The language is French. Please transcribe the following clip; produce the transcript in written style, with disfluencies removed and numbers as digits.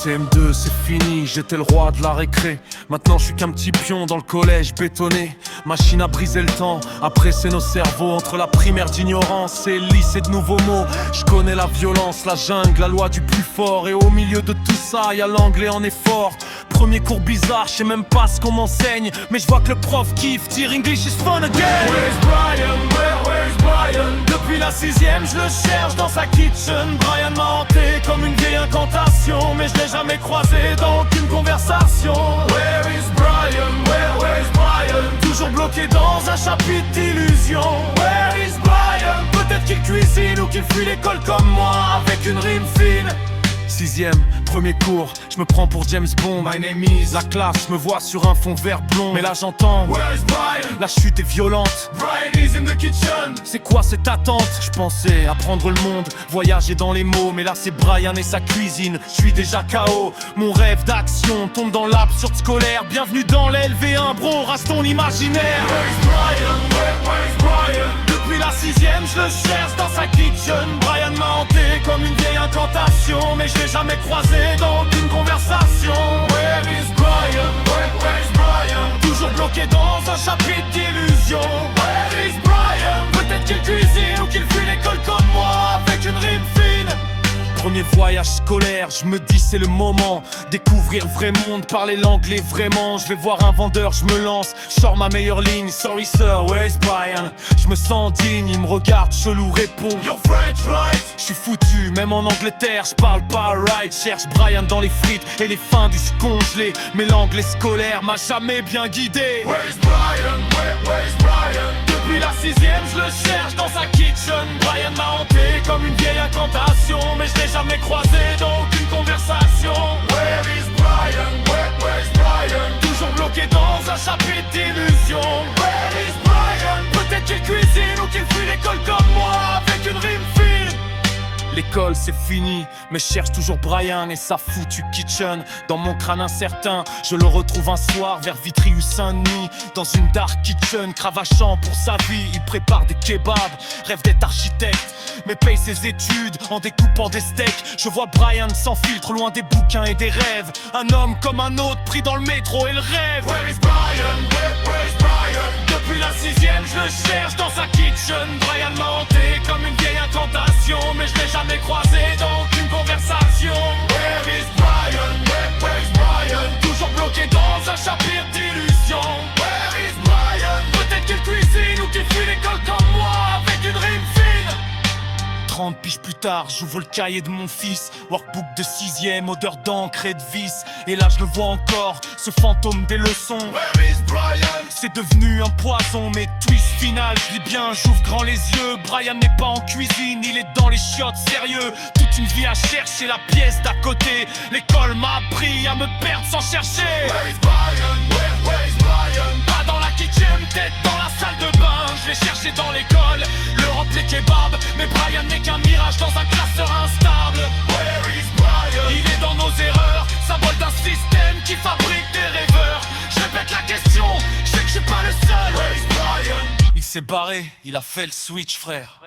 CM2 c'est fini, j'étais le roi de la récré. Maintenant je suis qu'un petit pion dans le collège bétonné. Machine à briser le temps, à presser nos cerveaux. Entre la primaire d'ignorance et le lycée de nouveaux mots. Je connais la violence, la jungle, la loi du plus fort. Et au milieu de tout ça, y'a l'anglais en effort. Premier cours bizarre, je sais même pas ce qu'on m'enseigne. Mais je vois que le prof kiffe, dire English is fun again. Where's Brian, where's Brian? Depuis la 6ème, je le cherche dans sa kitchen. Brian m'a hanté comme une vieille incantation. Mais je l'ai jamais croisé dans aucune conversation. Where is Brian, where is Brian? Toujours bloqué dans un chapitre d'illusion. Where is Brian? Peut-être qu'il cuisine ou qu'il fuit l'école comme moi avec une rime fine. 6ème, premier cours, je me prends pour James Bond. My name is. La classe me voit sur un fond vert blond. Mais là j'entends Where is Brian? La chute est violente. Brian is in the kitchen. C'est quoi cette attente? Je pensais apprendre le monde, voyager dans les mots. Mais là c'est Brian et sa cuisine, je suis déjà KO. Mon rêve d'action tombe dans l'absurde scolaire. Bienvenue dans l'LV1 bro, rase ton imaginaire. Where is Brian? Where is Brian? Depuis la 6ème, je le cherche dans sa kitchen. Brian m'a hanté comme une vieille incantation. Mais je l'ai jamais croisé dans aucune conversation. Where is Brian? Where is Brian? Toujours bloqué dans un chapitre d'illusion. Where is Brian? Peut-être qu'il cuisine ou qu'il fuit l'école comme moi avec une rime fine. Premier voyage scolaire, je me dis c'est le moment. Découvrir le vrai monde, parler l'anglais vraiment. Je vais voir un vendeur, je me lance, je sors ma meilleure ligne. Sorry sir, where is Brian? Je me sens digne, il me regarde, chelou répond Your French right? Je suis foutu, même en Angleterre, je parle pas right. Cherche Brian dans les frites et les fins du congelé. Mais l'anglais scolaire m'a jamais bien guidé. Where is Brian? Where is Brian? Depuis la 6ème, je le cherche dans sa kitchen. Brian m'a hanté comme une vieille incantation. Mais je l'ai jamais croisé dans aucune conversation. Where is Brian? Where is Brian? Toujours bloqué dans un chapitre d'illusion. Where is Brian? Peut-être qu'il cuisine ou qu'il fuit l'école comme moi avec une rime fine. L'école c'est fini, mais je cherche toujours Brian et sa foutue kitchen. Dans mon crâne incertain, je le retrouve un soir vers Vitry ou Saint-Denis. Dans une dark kitchen, cravachant pour sa vie. Il prépare des kebabs, rêve d'être architecte, mais paye ses études en découpant des steaks. Je vois Brian sans filtre, loin des bouquins et des rêves. Un homme comme un autre, pris dans le métro et le rêve. Where is Brian? Where is Brian? Depuis la 6ème, je le cherche dans sa kitchen. Brian m'a hanté comme une vieille incantation. Mais je l'ai jamais croisé dans aucune conversation. Where is Brian? Where is Brian? Toujours bloqué dans un chapitre d'illusion. Where is Brian? Peut-être qu'il cuisine ou qu'il fuit l'école comme moi avec une rime fine. 30 piges plus tard, j'ouvre le cahier de mon fils. Workbook de 6ème, odeur d'encre et de vis. Et là je le vois encore, ce fantôme des leçons. Where is Brian? C'est devenu un poison, mais twist final, je lis bien, j'ouvre grand les yeux. Brian n'est pas en cuisine, il est dans les chiottes, sérieux. Toute une vie à chercher la pièce d'à côté. L'école m'a appris à me perdre sans chercher. Where is Brian? Where is Brian? Pas dans la kitchen, tête dans la salle de bain. Je l'ai cherché dans l'école, l'Europe les kebabs. Mais Brian n'est qu'un mirage dans un classeur instable. Where is Brian? Il est dans nos erreurs, symbole d'un système qui fabrique des rêveurs. Je répète la question, je sais que je suis pas le seul. Where is Brian? Il s'est barré, il a fait le switch frère.